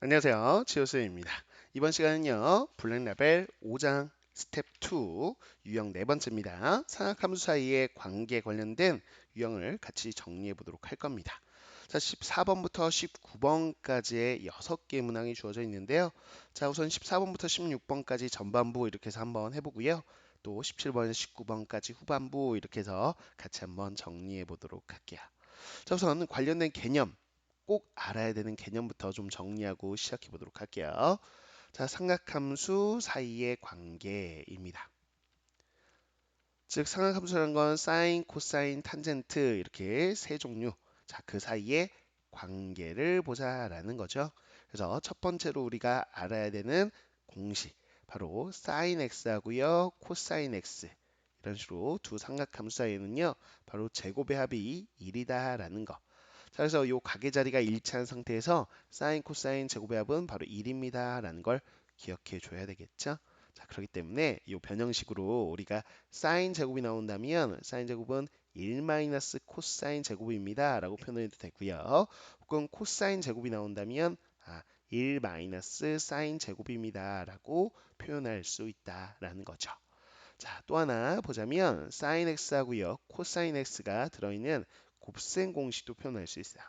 안녕하세요. 지호수입니다. 이번 시간은요, 블랙라벨 5장 스텝 2 유형 네 번째입니다. 상악함수 사이의 관계에 관련된 유형을 같이 정리해 보도록 할 겁니다. 자, 14번부터 19번까지의 6개의 문항이 주어져 있는데요. 자, 우선 14번부터 16번까지 전반부 이렇게 해서 한번 해보고요. 또 17번에서 19번까지 후반부 이렇게 해서 같이 한번 정리해 보도록 할게요. 자, 우선 관련된 개념 꼭 알아야 되는 개념부터 좀 정리하고 시작해 보도록 할게요. 자, 삼각함수 사이의 관계입니다. 즉, 삼각함수라는 건 사인, 코사인, 탄젠트 이렇게 세 종류. 자, 그 사이의 관계를 보자라는 거죠. 그래서 첫 번째로 우리가 알아야 되는 공식 바로 사인 x하고요, 코사인 x 이런 식으로 두 삼각함수 사이에는요, 바로 제곱의 합이 1이다라는 거. 자, 그래서 요 각의 자리가 일치한 상태에서 사인, 코사인 제곱의 합은 바로 1입니다. 라는 걸 기억해 줘야 되겠죠. 자, 그렇기 때문에 이 변형식으로 우리가 사인 제곱이 나온다면 사인 제곱은 1 마이너스 코사인 제곱입니다. 라고 표현해도 되고요. 혹은 코사인 제곱이 나온다면 1 마이너스 사인 제곱입니다. 라고 표현할 수 있다라는 거죠. 자, 또 하나 보자면 사인 x하고요, 코사인 x가 들어있는 곱셈 공식도 표현할 수 있어요.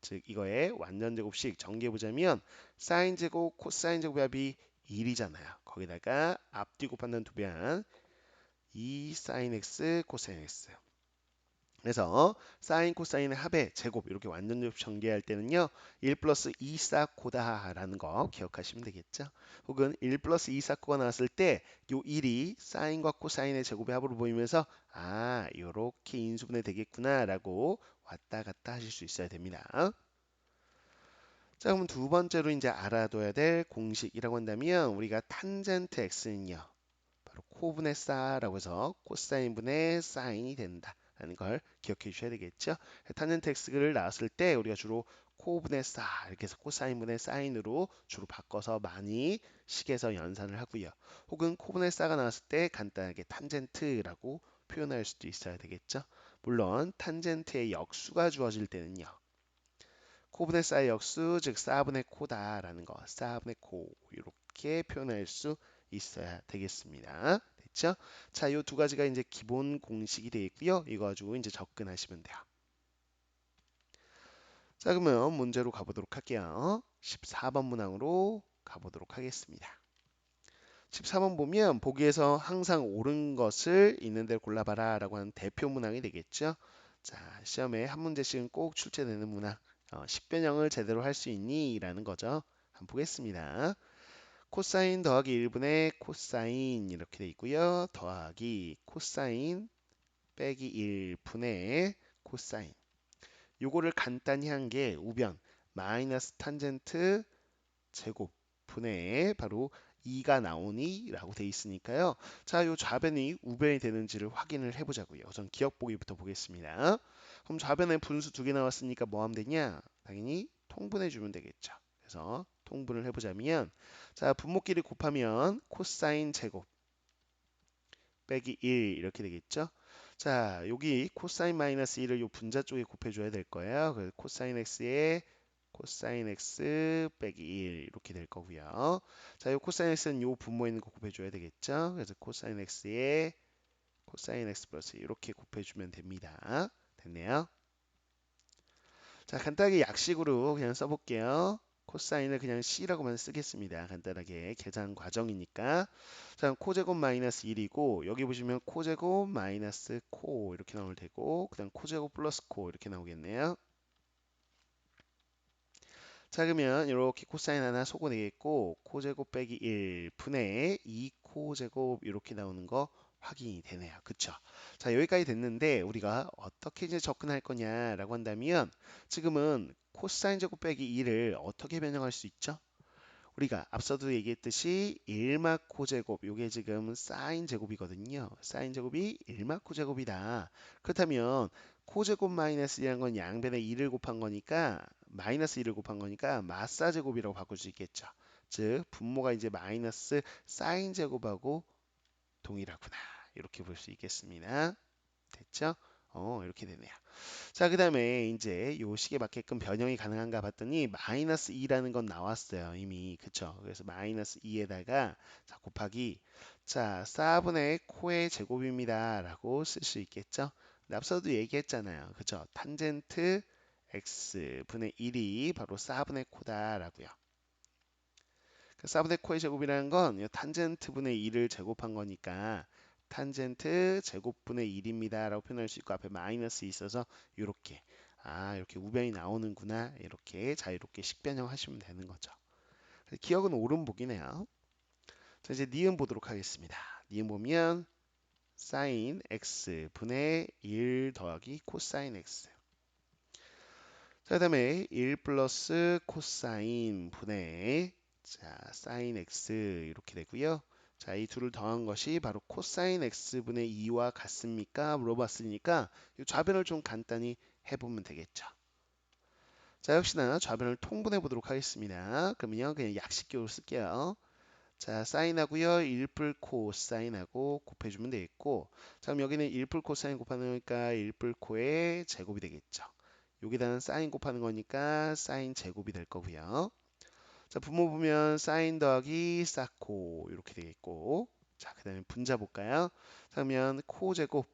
즉 이거의 완전 제곱식 정리해 보자면 사인 제곱 코사인 제곱의 합이 1이잖아요. 거기다가 앞뒤 곱한다는 두 배한 2 사인 x 코사인 x. 그래서 사인 코사인의 합의 제곱 이렇게 완전 제곱 전개할 때는요 1 플러스 2 사코다라는 거 기억하시면 되겠죠. 혹은 1 플러스 2 사코가 나왔을 때 요 1이 사인과 코사인의 제곱의 합으로 보이면서 요렇게 인수분해 되겠구나 라고 왔다 갔다 하실 수 있어야 됩니다. 자, 그럼 두 번째로 이제 알아둬야 될 공식이라고 한다면 우리가 탄젠트 x는요 바로 코분의 싸라고 해서 코사인분의 사인이 된다라는 걸 기억해 주셔야 되겠죠. 탄젠트 x를 나왔을 때 우리가 주로 코분의 싸 이렇게 해서 코사인분의 사인으로 주로 바꿔서 많이 식에서 연산을 하고요. 혹은 코분의 싸가 나왔을 때 간단하게 탄젠트라고 표현할 수도 있어야 되겠죠. 물론 탄젠트의 역수가 주어질 때는요. 코분의 싸의 역수 즉 4분의 코다라는 거 4분의 코 이렇게 표현할 수 있어야 되겠습니다. 됐죠? 자, 이 두 가지가 이제 기본 공식이 되겠고요. 이거 가지고 이제 접근하시면 돼요. 자, 그러면 문제로 가보도록 할게요. 14번 문항으로 가보도록 하겠습니다. 14번 보면 보기에서 항상 옳은 것을 있는 대로 골라봐라 라고 하는 대표 문항이 되겠죠. 자, 시험에 한 문제씩은 꼭 출제되는 문항. 식변형을 제대로 할 수 있니? 라는 거죠. 한번 보겠습니다. 코사인 더하기 1분의 코사인 이렇게 돼 있고요. 더하기 코사인 빼기 1분의 코사인. 요거를 간단히 한 게 우변 마이너스 탄젠트 제곱 분의 바로 2가 나오니 라고 돼 있으니까요. 자, 요 좌변이 우변이 되는지를 확인을 해보자고요. 우선 기억 보기부터 보겠습니다. 그럼 좌변에 분수 두 개 나왔으니까 뭐 하면 되냐? 당연히 통분해 주면 되겠죠. 그래서 통분을 해보자면 자, 분모끼리 곱하면 코사인 제곱 빼기 1 이렇게 되겠죠. 자, 여기 코사인 마이너스 1을 요 분자 쪽에 곱해줘야 될 거예요. 그래서 코사인 x에 코사인 x 빼기 1 이렇게 될 거고요. 자, 요 코사인 x는 요 분모에 있는 거 곱해줘야 되겠죠. 그래서 코사인 x에 코사인 x 플러스 이렇게 곱해주면 됩니다. 됐네요. 자, 간단하게 약식으로 그냥 써볼게요. 코사인을 그냥 C라고만 쓰겠습니다. 간단하게 계산 과정이니까. 자, 코제곱 마이너스 1이고 여기 보시면 코제곱 마이너스 코 이렇게 나올 테고 그 다음 코제곱 플러스 코 이렇게 나오겠네요. 자, 그러면 이렇게 코사인 하나 소거되겠고 코제곱 빼기 1 분의 2 코제곱 이렇게 나오는 거 확인이 되네요. 그쵸? 자, 여기까지 됐는데 우리가 어떻게 이제 접근할 거냐라고 한다면 지금은 코사인 제곱 빼기 2를 어떻게 변형할 수 있죠? 우리가 앞서도 얘기했듯이 1마 코제곱 요게 지금 사인 제곱이거든요. 사인 제곱이 1마 코제곱이다. 그렇다면 코제곱 마이너스 1이라는 건 양변에 2를 곱한 거니까 마이너스 2를 곱한 거니까 마사 제곱이라고 바꿀 수 있겠죠. 즉 분모가 이제 마이너스 사인 제곱하고 동일하구나. 이렇게 볼 수 있겠습니다. 됐죠? 이렇게 되네요. 자, 그 다음에 이제 요 식에 맞게끔 변형이 가능한가 봤더니 마이너스 2라는 건 나왔어요. 이미. 그쵸? 그래서 마이너스 2에다가 자, 곱하기 자, 4분의 코의 제곱입니다. 라고 쓸 수 있겠죠? 근데 앞서도 얘기했잖아요. 그쵸? 탄젠트 x분의 1이 바로 4분의 코다 라고요. 그 4분의 코의 제곱이라는 건 탄젠트분의 2를 제곱한 거니까 탄젠트 제곱분의 1입니다 라고 표현할 수 있고 앞에 마이너스 있어서 이렇게 이렇게 우변이 나오는구나 이렇게 자유롭게 식변형 하시면 되는 거죠. 기억은 오름복이네요. 자, 이제 니은 보도록 하겠습니다. 니은 보면 사인 x 분의 1 더하기 코사인 x. 자, 그다음에 1 플러스 코사인 분의 자, 사인 x 이렇게 되고요. 자, 이 둘을 더한 것이 바로 코사인 x분의 2와 같습니까? 물어봤으니까 이 좌변을 좀 간단히 해보면 되겠죠. 자, 역시나 좌변을 통분해 보도록 하겠습니다. 그러면요, 그냥 약식교로 쓸게요. 자, 사인하고요. 1풀 코사인하고 곱해주면 되겠고, 자, 그럼 여기는 1풀 코사인 곱하는 거니까 1풀 코의 제곱이 되겠죠. 여기다는 사인 곱하는 거니까 사인 제곱이 될 거고요. 자, 분모 보면 사인 더하기 사코 이렇게 되겠고, 자, 그 다음에 분자 볼까요? 그러면 코 제곱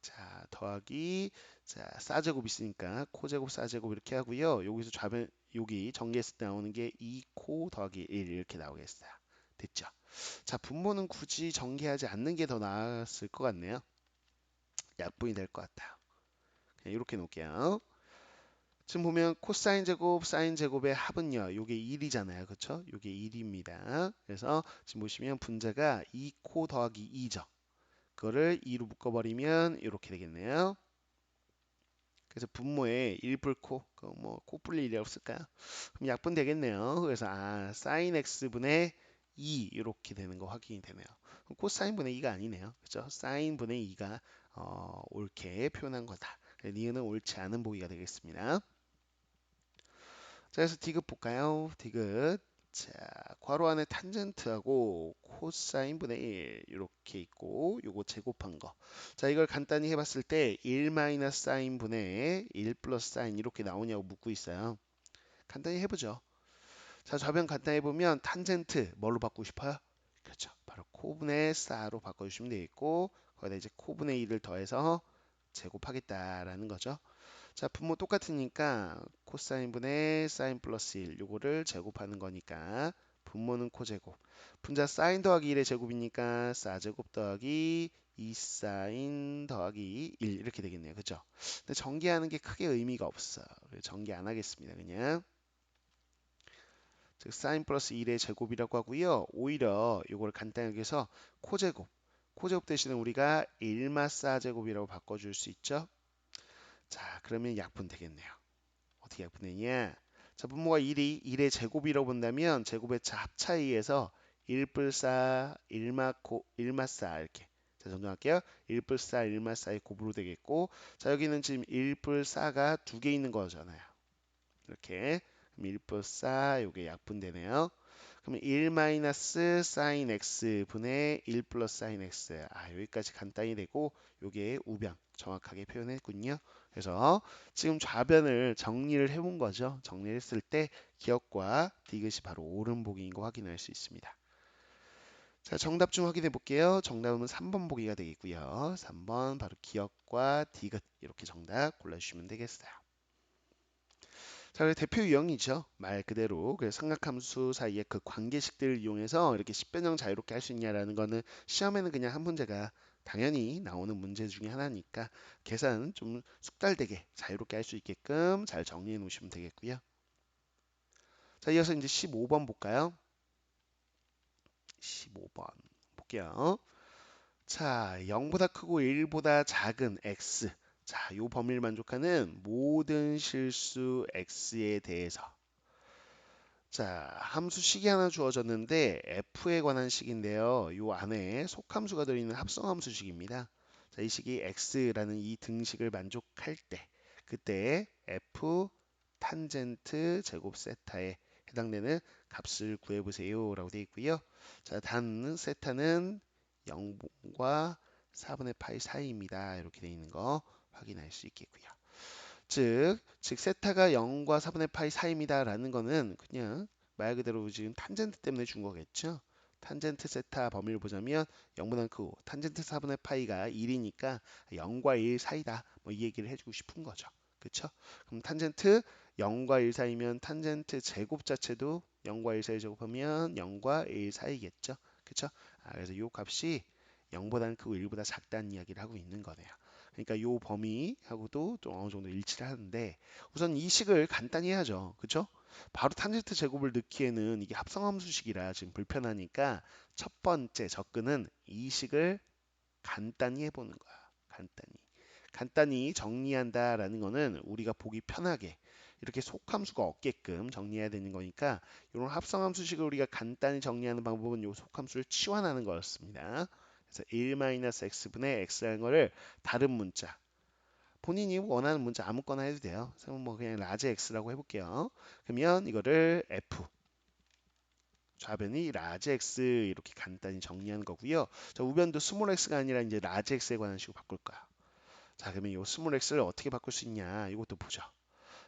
자 더하기 자 사제곱 있으니까 코제곱 사제곱 이렇게 하고요. 여기서 좌변 여기 전개했을 때 나오는 게 2코 더하기 1 이렇게 나오겠어요. 됐죠? 자, 분모는 굳이 전개하지 않는 게 더 나았을 것 같네요. 약분이 될 것 같아요. 그냥 이렇게 놓을게요. 지금 보면 코사인 제곱, 사인 제곱의 합은요. 요게 1이잖아요. 그쵸? 요게 1입니다. 그래서 지금 보시면 분자가 2코 더하기 2죠. 그거를 2로 묶어버리면 이렇게 되겠네요. 그래서 분모에 1불코, 뭐 코뿔리 1이라고 쓸까요? 그럼 약분 되겠네요. 그래서 사인 x분의 2 이렇게 되는 거 확인이 되네요. 코사인 분의 2가 아니네요. 그죠? 사인 분의 2가 옳게 표현한 거다. 니은은 옳지 않은 보기가 되겠습니다. 자, 그래서 디귿 볼까요? 디귿. 자, 괄호 안에 탄젠트하고 코사인 분의 1 이렇게 있고 요거 제곱한 거. 자, 이걸 간단히 해봤을 때 1 마이너스 사인 분의 1 플러스 사인 이렇게 나오냐고 묻고 있어요. 간단히 해보죠. 자, 좌변 간단히 해보면 탄젠트 뭘로 바꾸고 싶어요? 그렇죠. 바로 코분의 사로 바꿔주시면 되겠고 거기다 이제 코분의 1을 더해서 제곱하겠다라는 거죠. 자, 분모 똑같으니까 코사인분의 사인 플러스 1 요거를 제곱하는 거니까 분모는 코제곱 분자 사인 더하기 1의 제곱이니까 사제곱 더하기 2사인 더하기 1 이렇게 되겠네요. 그죠? 근데 전개하는 게 크게 의미가 없어요. 전개 안 하겠습니다. 그냥 즉 사인 플러스 1의 제곱이라고 하고요. 오히려 요걸 간단하게 해서 코제곱 코제곱 대신에 우리가 1마사 제곱이라고 바꿔줄 수 있죠. 자, 그러면 약분 되겠네요. 어떻게 약분되냐? 자, 분모가 1의 제곱이라고 본다면 제곱의 합차이에서 1불4 1마사 이렇게 자, 정정할게요. 1불4 1마사의 곱으로 되겠고 자, 여기는 지금 1불4가 두 개 있는 거잖아요. 이렇게 그럼 1불4 요게 약분되네요. 그러면 1 마이너스 사인 x 분의 1 플러스 사인 x 여기까지 간단히 되고 요게 우변 정확하게 표현했군요. 그래서 지금 좌변을 정리를 해본 거죠. 정리를 했을 때 기억과 디귿이 바로 옳은 보기인 거 확인할 수 있습니다. 자, 정답 중 확인해 볼게요. 정답은 3번 보기가 되겠고요. 3번 바로 기억과 디귿 이렇게 정답 골라주시면 되겠어요. 자, 그리고 대표 유형이죠. 말 그대로 그 삼각함수 사이의 그 관계식들을 이용해서 이렇게 식변형 자유롭게 할 수 있냐라는 거는 시험에는 그냥 한 문제가 당연히 나오는 문제 중에 하나니까 계산 좀 숙달되게 자유롭게 할 수 있게끔 잘 정리해 놓으시면 되겠고요. 자, 이어서 이제 15번 볼까요? 15번 볼게요. 자, 0보다 크고 1보다 작은 x. 자, 요 범위를 만족하는 모든 실수 x에 대해서 자, 함수 식이 하나 주어졌는데 f에 관한 식인데요. 요 안에 속함수가 들어있는 합성함수식입니다. 자, 이 식이 x라는 이 등식을 만족할 때 그때 f 탄젠트 제곱 세타에 해당되는 값을 구해보세요 라고 되어 있고요. 자, 단 세타는 0과 4분의 파이 사이입니다. 이렇게 되어 있는 거 확인할 수 있겠고요. 즉 세타가 0과 4분의 파이 사이입니다 라는 거는 그냥 말 그대로 지금 탄젠트 때문에 준 거겠죠. 탄젠트 세타 범위를 보자면 0보다 크고 탄젠트 4분의 파이가 1이니까 0과 1 사이다. 뭐 이 얘기를 해주고 싶은 거죠. 그쵸? 그럼 탄젠트 0과 1 사이면 탄젠트 제곱 자체도 0과 1 사이 제곱하면 0과 1 사이겠죠. 그쵸? 그래서 이 값이 0보다는 크고 1보다 작다는 이야기를 하고 있는 거네요. 그러니까 요 범위하고도 좀 어느 정도 일치를 하는데 우선 이 식을 간단히 해야죠. 그쵸? 바로 탄젠트 제곱을 넣기에는 이게 합성함수식이라 지금 불편하니까 첫 번째 접근은 이 식을 간단히 해보는 거야. 간단히. 간단히 정리한다라는 거는 우리가 보기 편하게 이렇게 속함수가 없게끔 정리해야 되는 거니까 이런 합성함수식을 우리가 간단히 정리하는 방법은 이 속함수를 치환하는 거였습니다. 그래서 1-x분의 x라는 거를 다른 문자 본인이 원하는 문자 아무거나 해도 돼요. 그래서 뭐 그냥 라지 x라고 해볼게요. 그러면 이거를 f 좌변이 라지 x 이렇게 간단히 정리하는 거고요. 자, 우변도 스몰 x가 아니라 이제 라지 x에 관한 식으로 바꿀 거야. 자, 그러면 이 스몰 x를 어떻게 바꿀 수 있냐? 이것도 보죠.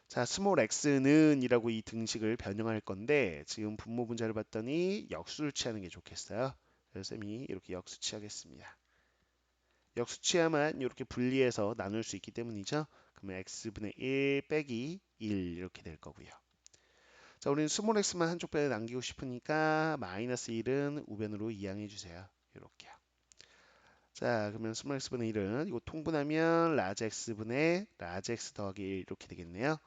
자, 스몰 x는 이라고 이 등식을 변형할 건데 지금 분모 분자를 봤더니 역수를 취하는 게 좋겠어요. 그래서 쌤이 이렇게 역수 취하겠습니다. 역수 취하면 이렇게 분리해서 나눌 수 있기 때문이죠. 그러면 x분의 1 빼기 1 이렇게 될 거고요. 자, 우리는 스몰 x만 한쪽 변에 남기고 싶으니까 마이너스 1은 우변으로 이항해 주세요. 이렇게요. 자, 그러면 스몰 x분의 1은 이거 통분하면 라지 x분의 라지 x 더하기 1 이렇게 되겠네요.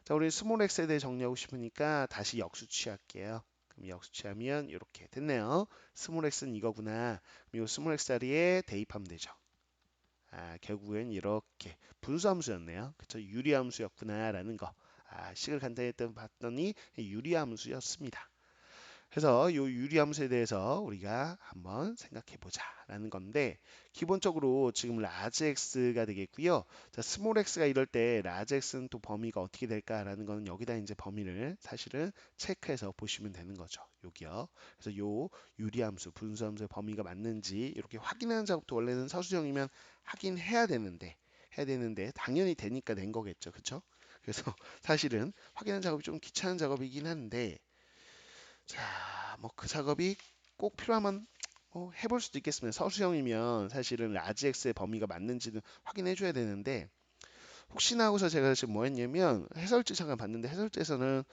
자, 우리 스몰 x에 대해 정리하고 싶으니까 다시 역수 취할게요. 그럼 역수 취하면 이렇게 됐네요. 스몰 x는 이거구나. 그럼 이 스몰 x 자리에 대입하면 되죠. 결국엔 이렇게 분수함수였네요. 그쵸? 유리함수였구나라는 거. 식을 간단히 봤더니 유리함수였습니다. 그래서 이 유리함수에 대해서 우리가 한번 생각해 보자라는 건데 기본적으로 지금 라지 x가 되겠고요. 자, 스몰 x가 이럴 때 라지 x는 또 범위가 어떻게 될까라는 거는 여기다 이제 범위를 사실은 체크해서 보시면 되는 거죠. 여기요. 그래서 요 유리함수, 분수함수의 범위가 맞는지 이렇게 확인하는 작업도 원래는 서술형이면 하긴 해야 되는데 당연히 되니까 낸 거겠죠. 그렇죠? 그래서 사실은 확인하는 작업이 좀 귀찮은 작업이긴 한데 자, 뭐 그 작업이 꼭 필요하면 뭐 해볼 수도 있겠습니다. 서술형이면 사실은 라지 x의 범위가 맞는지는 확인해 줘야 되는데 혹시나 하고서 제가 지금 뭐 했냐면 해설지 잠깐 봤는데 해설지에서는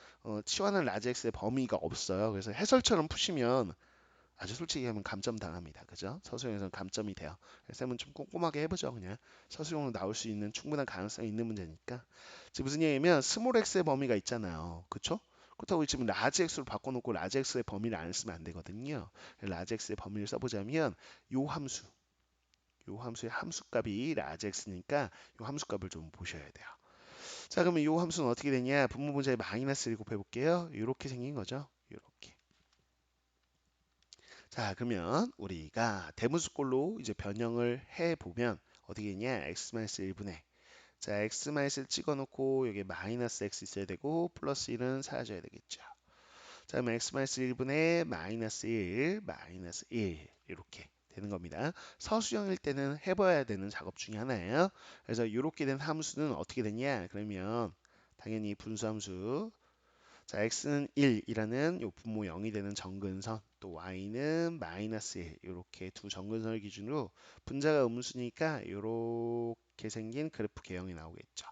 치환한 라지 x의 범위가 없어요. 그래서 해설처럼 푸시면 아주 솔직히 하면 감점 당합니다. 그죠? 서술형에서는 감점이 돼요. 쌤은 좀 꼼꼼하게 해보죠. 그냥 서술형으로 나올 수 있는 충분한 가능성이 있는 문제니까. 지금 무슨 얘기냐면 스몰 x의 범위가 있잖아요. 그쵸? 그렇다고 지금 라지 x로 바꿔놓고 라지 x의 범위를 안 쓰면 안 되거든요. 라지 x의 범위를 써보자면 요 함수, 요 함수의 함수값이 라지 x니까 요 함수값을 좀 보셔야 돼요. 자, 그러면 요 함수는 어떻게 되냐? 분모 분자에 마이너스 1 곱해볼게요. 이렇게 생긴 거죠. 이렇게. 자, 그러면 우리가 대분수꼴로 이제 변형을 해 보면 어떻게 되냐? x-1분의 자, x-1 찍어놓고 여기 마이너스 x 있어야 되고 플러스 1은 사라져야 되겠죠. 자, 그럼 x-1분의 마이너스 1 이렇게 되는 겁니다. 서술형일 때는 해봐야 되는 작업 중에 하나예요. 그래서 이렇게 된 함수는 어떻게 되냐? 그러면 당연히 분수함수 자, x는 1이라는 요 분모 0이 되는 정근선, 또 y는 마이너스 1 이렇게 두 정근선을 기준으로 분자가 음수니까 이렇게 생긴 그래프 개형이 나오겠죠.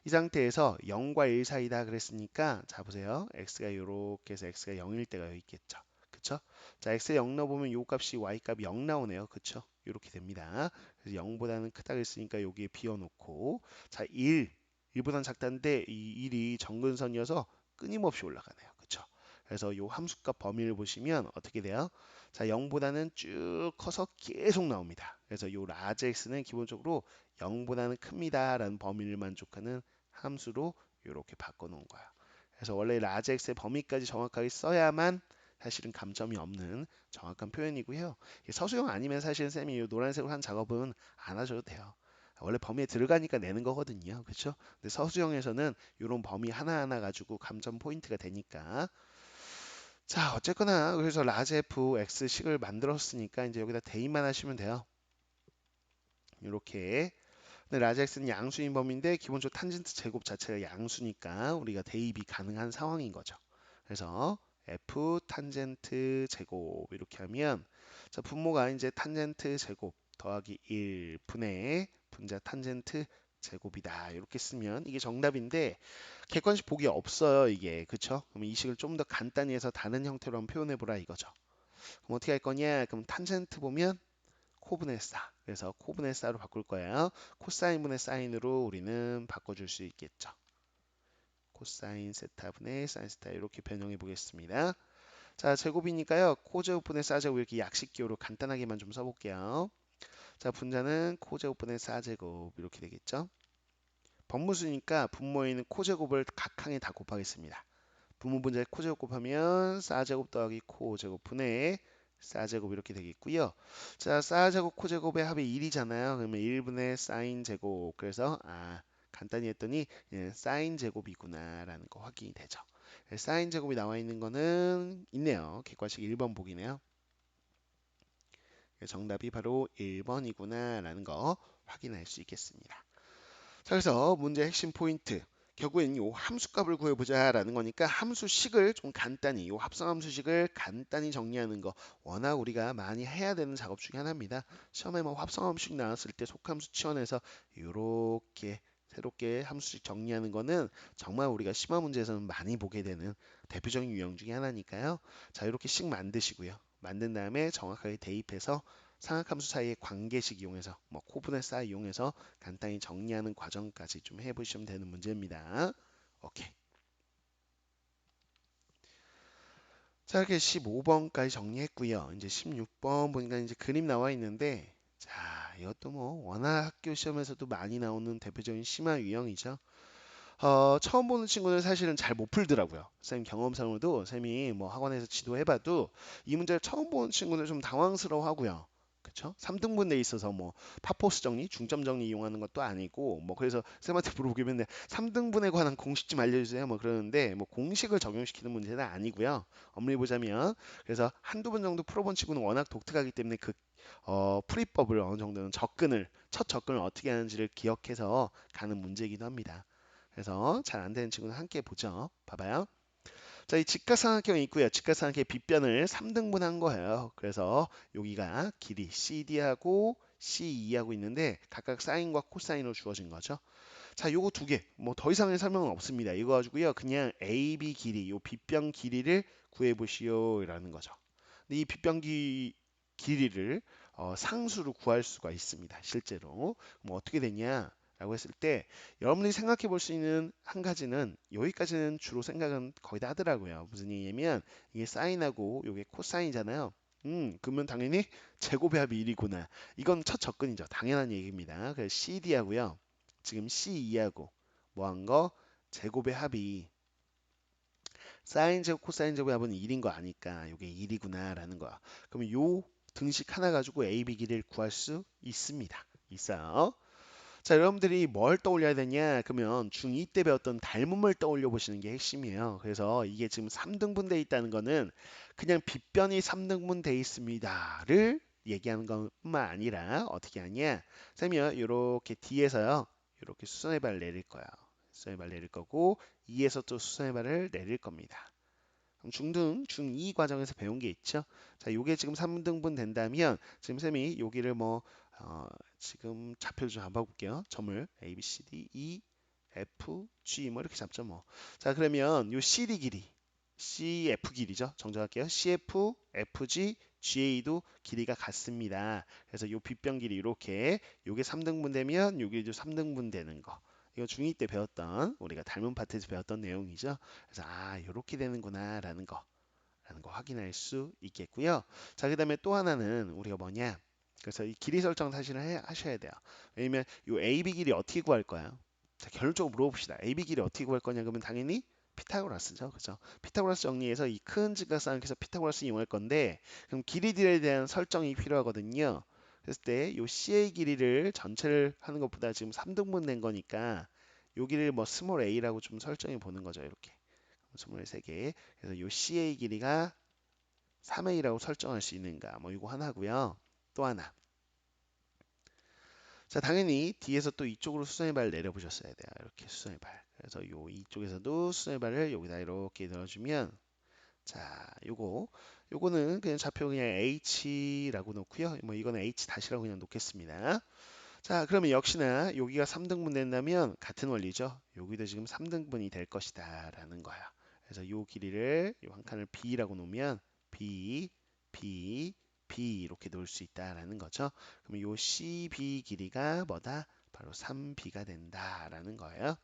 이 상태에서 0과 1 사이다 그랬으니까 자 보세요. x가 이렇게 해서 x가 0일 때가 여기 있겠죠. 그쵸? 자, x에 0 넣어보면 요 값이 y 값이 0 나오네요. 그쵸? 이렇게 됩니다. 그래서 0보다는 크다 그랬으니까 여기에 비워놓고 자, 1보다는 작다는데 이 1이 정근선이어서 끊임없이 올라가네요. 그쵸? 그래서 요 함수값 범위를 보시면 어떻게 돼요? 자, 0보다는 쭉 커서 계속 나옵니다. 그래서 요 라지 x는 기본적으로 0보다는 큽니다. 라는 범위를 만족하는 함수로 이렇게 바꿔놓은 거야. 그래서 원래 라지 x의 범위까지 정확하게 써야만 사실은 감점이 없는 정확한 표현이고요. 서술형 아니면 사실은 쌤이 이 노란색으로 한 작업은 안 하셔도 돼요. 원래 범위에 들어가니까 내는 거거든요. 그렇죠? 근데 서술형에서는 이런 범위 하나하나 가지고 감점 포인트가 되니까 자, 어쨌거나 그래서 라지 f x식을 만들었으니까 이제 여기다 대입만 하시면 돼요. 이렇게 근데 라지엑스는 양수인 범위인데 기본적으로 탄젠트 제곱 자체가 양수니까 우리가 대입이 가능한 상황인 거죠. 그래서 F 탄젠트 제곱 이렇게 하면 자, 분모가 이제 탄젠트 제곱 더하기 1분의 분자 탄젠트 제곱이다. 이렇게 쓰면 이게 정답인데 객관식 보기 없어요, 이게. 그쵸? 그럼 이 식을 좀 더 간단히 해서 다른 형태로 한번 표현해 보라 이거죠. 그럼 어떻게 할 거냐? 그럼 탄젠트 보면 코분의 싸. 그래서 코분의 싸로 바꿀 거예요. 코사인분의 사인으로 우리는 바꿔줄 수 있겠죠. 코사인 세타분의 사인 세타 이렇게 변형해 보겠습니다. 자, 제곱이니까요. 코제곱분의 싸제곱 이렇게 약식기호로 간단하게만 좀 써볼게요. 자, 분자는 코제곱분의 싸제곱 이렇게 되겠죠. 법무수니까 분모에 있는 코제곱을 각항에 다 곱하겠습니다. 분모분자에 코제곱 곱하면 싸제곱 더하기 코제곱분의 싸제곱 이렇게 되겠고요. 자, 싸제곱 코제곱의 합이 1이잖아요. 그러면 1분의 사인 제곱. 그래서 간단히 했더니 사인 제곱이구나 라는 거 확인이 되죠. 사인 제곱이 나와 있는 거는 있네요. 객관식 1번 보기네요. 정답이 바로 1번이구나 라는 거 확인할 수 있겠습니다. 자, 그래서 문제의 핵심 포인트. 결국엔 요 함수값을 구해보자라는 거니까 함수식을 좀 간단히 요 합성함수식을 간단히 정리하는 거 워낙 우리가 많이 해야 되는 작업 중에 하나입니다. 시험에 뭐 합성함수식 나왔을 때 속함수 치환해서 요렇게 새롭게 함수식 정리하는 거는 정말 우리가 심화 문제에서는 많이 보게 되는 대표적인 유형 중에 하나니까요. 자, 이렇게 식 만드시고요. 만든 다음에 정확하게 대입해서 상악함수 사이의 관계식 이용해서 뭐 코분의 싸 이용해서 간단히 정리하는 과정까지 좀 해보시면 되는 문제입니다. 오케이. 자, 이렇게 15번까지 정리했고요. 이제 16번 보니까 이제 그림 나와 있는데 자, 이것도 뭐 워낙 학교 시험에서도 많이 나오는 대표적인 심화 유형이죠. 처음 보는 친구는 사실은 잘 못 풀더라고요. 쌤 경험상으로도 쌤이 뭐 학원에서 지도해봐도 이 문제를 처음 보는 친구는 좀 당황스러워하고요. 그쵸? 3등분에 있어서 뭐 파포스 정리, 중점 정리 이용하는 것도 아니고 뭐 그래서 쌤한테 물어보기면 3등분에 관한 공식 좀 알려주세요 뭐 그러는데 뭐 공식을 적용시키는 문제는 아니고요. 엄밀히 보자면 그래서 한두 번 정도 풀어본 친구는 워낙 독특하기 때문에 그 풀이법을 어느 정도는 첫 접근을 어떻게 하는지를 기억해서 가는 문제이기도 합니다. 그래서 잘 안 되는 친구는 함께 보죠. 봐봐요. 자, 이 직각삼각형이 있고요. 직각삼각형의 빗변을 3등분 한 거예요. 그래서 여기가 길이 CD하고 CE하고 있는데 각각 사인과 코사인으로 주어진 거죠. 자, 요거 두 개. 뭐 더 이상의 설명은 없습니다. 이거 가지고요. 그냥 AB 길이, 요 빗변 길이를 구해 보시오라는 거죠. 근데 이 빗변 길이를 상수로 구할 수가 있습니다. 실제로. 뭐 어떻게 되냐? 라고 했을 때 여러분들이 생각해 볼 수 있는 한 가지는 여기까지는 주로 생각은 거의 다 하더라고요. 무슨 얘기냐면 이게 사인하고 이게 코사인이잖아요. 그러면 당연히 제곱의 합이 1이구나. 이건 첫 접근이죠. 당연한 얘기입니다. 그래서 CD하고요. 지금 C2하고 뭐 한 거? 제곱의 합이 사인 제곱 코사인 제곱의 합은 1인 거 아니까 이게 1이구나 라는 거야. 그러면 요 등식 하나 가지고 AB 길이를 구할 수 있습니다. 있어요. 자, 여러분들이 뭘 떠올려야 되냐? 그러면 중2 때 배웠던 닮음을 떠올려 보시는 게 핵심이에요. 그래서 이게 지금 3등분 돼 있다는 거는 그냥 빗변이 3등분 돼 있습니다를 얘기하는 것뿐만 아니라 어떻게 하냐? 쌤이요, 이렇게 D에서요, 이렇게 수선의 발을 내릴 거예요. 수선의 발을 내릴 거고 2에서 또 수선의 발을 내릴 겁니다. 그럼 중등, 중2 과정에서 배운 게 있죠. 자, 요게 지금 3등분 된다면 지금 쌤이 여기를 뭐 지금 좌표를 좀 잡아볼게요. 점을 A, B, C, D, E, F, G 뭐 이렇게 잡죠 뭐. 자, 그러면 요 CD 길이, CF 길이죠. 정정할게요. CF, FG, GA도 길이가 같습니다. 그래서 요 빗변 길이 이렇게 요게 3등분 되면 요게 3등분 되는 거. 이거 중2 때 배웠던 우리가 닮은 파트에서 배웠던 내용이죠. 그래서 이렇게 되는구나라는 거 확인할 수 있겠고요. 자, 그다음에 또 하나는 우리가 뭐냐? 그래서 이 길이 설정 사실은 하셔야 돼요. 왜냐면 이 AB 길이 어떻게 구할 거야? 자, 결론적으로 물어봅시다. AB 길이 어떻게 구할 거냐? 그러면 당연히 피타고라스죠. 그죠? 피타고라스 정리해서 이 큰 직각삼각형에서 피타고라스 이용할 건데 그럼 길이들에 대한 설정이 필요하거든요. 그랬을 때 이 CA 길이를 전체를 하는 것보다 지금 3등분 된 거니까 여기를 뭐 스몰 a라고 좀 설정해 보는 거죠. 이렇게. 23개. 그래서 이 CA 길이가 3A라고 설정할 수 있는가? 뭐 이거 하나고요. 또 하나. 자, 당연히 뒤에서 또 이쪽으로 수선의 발을 내려보셨어야 돼요. 이렇게 수선의 발. 그래서 요 이쪽에서도 수선의 발을 여기다 이렇게 넣어주면 자, 요거는 그냥 좌표 그냥 H라고 놓고요. 뭐 이거는 H 다시라고 그냥 놓겠습니다. 자, 그러면 역시나 여기가 3등분 된다면 같은 원리죠. 여기도 지금 3등분이 될 것이다 라는 거야. 그래서 요 길이를 요 한 칸을 B라고 놓으면 B, B, B 이렇게 놓을 수 있다라는 거죠. 그럼 요 CB 길이가 뭐다? 바로 3B가 된다라는 거예요.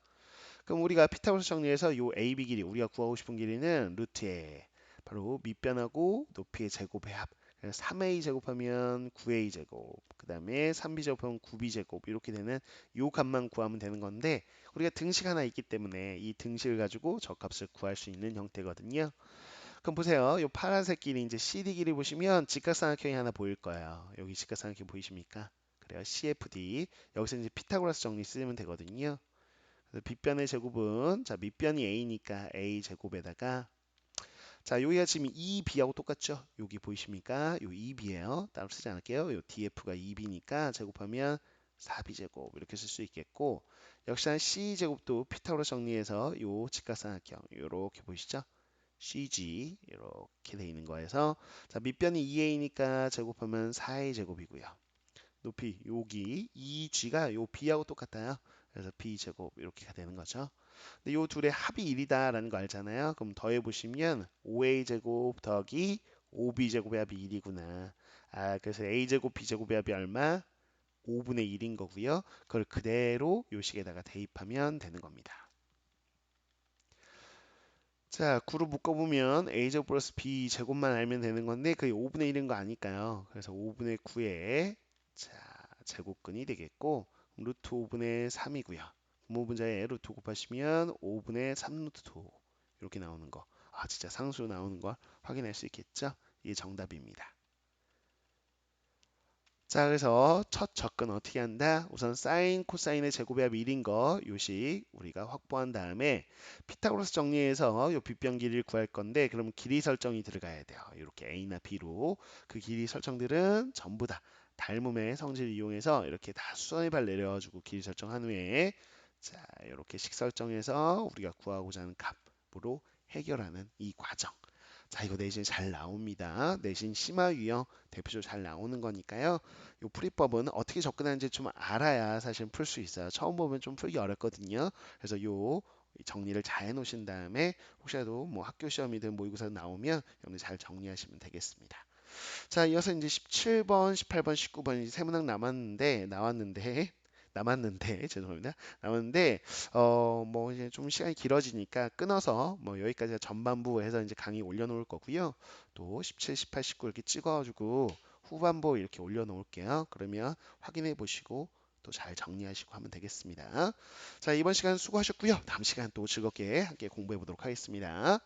그럼 우리가 피타고라스 정리해서 요 AB 길이 우리가 구하고 싶은 길이는 루트에 바로 밑변하고 높이의 제곱의 합. 3a 제곱하면 9a 제곱, 그 다음에 3b 제곱하면 9b 제곱 이렇게 되는 요 값만 구하면 되는 건데 우리가 등식 하나 있기 때문에 이 등식을 가지고 저 값을 구할 수 있는 형태거든요. 그럼 보세요. 요 파란색 길이 이제 CD 길이 보시면 직각삼각형이 하나 보일 거예요. 여기 직각삼각형 보이십니까? 그래요. CFD. 여기서 이제 피타고라스 정리 쓰면 되거든요. 그래서 빗변의 제곱은 자 밑변이 a니까 a 제곱에다가 자 여기가 지금 2b하고 똑같죠? 여기 보이십니까? 요 2b예요. 따로 쓰지 않을게요. 요 df가 2b니까 제곱하면 4b 제곱 이렇게 쓸 수 있겠고 역시나 c 제곱도 피타고라스 정리해서 요 직각삼각형 요렇게 보이시죠? CG 이렇게 돼 있는 거에서 자 밑변이 2a니까 제곱하면 4a 제곱이고요. 높이 여기 2g가 요 b하고 똑같아요. 그래서 b 제곱 이렇게가 되는 거죠. 근데 요 둘의 합이 1이다라는 거 알잖아요. 그럼 더해 보시면 5a 제곱 더하기 5b 제곱의 합이 1이구나. 아 그래서 a 제곱 b 제곱의 합이 얼마? 5분의 1인 거고요. 그걸 그대로 요 식에다가 대입하면 되는 겁니다. 자, 9로 묶어보면 a제곱 플러스 b제곱만 알면 되는 건데 그게 5분의 1인 거 아니까요. 그래서 5분의 9에 자, 제곱근이 되겠고 루트 5분의 3이고요. 분모분자에 루트 곱하시면 5분의 3 루트 2 이렇게 나오는 거. 아, 진짜 상수 나오는 걸 확인할 수 있겠죠? 이게 정답입니다. 자, 그래서 첫 접근 어떻게 한다? 우선 사인, 코사인의 제곱의 합 1인 거 요식 우리가 확보한 다음에 피타고라스 정리해서 요 빗변 길이를 구할 건데 그럼 길이 설정이 들어가야 돼요. 이렇게 A나 B로 그 길이 설정들은 전부 다 닮음의 성질을 이용해서 이렇게 다 수선의 발 내려가지고 길이 설정한 후에 자, 이렇게 식 설정해서 우리가 구하고자 하는 값으로 해결하는 이 과정. 자, 이거 내신 잘 나옵니다. 내신 심화 유형 대표적으로 잘 나오는 거니까요. 이 풀이법은 어떻게 접근하는지 좀 알아야 사실 풀 수 있어요. 처음 보면 좀 풀기 어렵거든요. 그래서 요 정리를 잘 해놓으신 다음에 혹시라도 뭐 학교 시험이든 모의고사 나오면 여러분 잘 정리하시면 되겠습니다. 자, 이어서 이제 17번, 18번, 19번 이제 세 문항 남았는데 죄송합니다. 남았는데 뭐 이제 좀 시간이 길어지니까 끊어서 뭐 여기까지 전반부 해서 이제 강의 올려놓을 거고요. 또 17, 18, 19 이렇게 찍어가지고 후반부 이렇게 올려놓을게요. 그러면 확인해 보시고 또 잘 정리하시고 하면 되겠습니다. 자, 이번 시간 수고하셨고요. 다음 시간 또 즐겁게 함께 공부해 보도록 하겠습니다.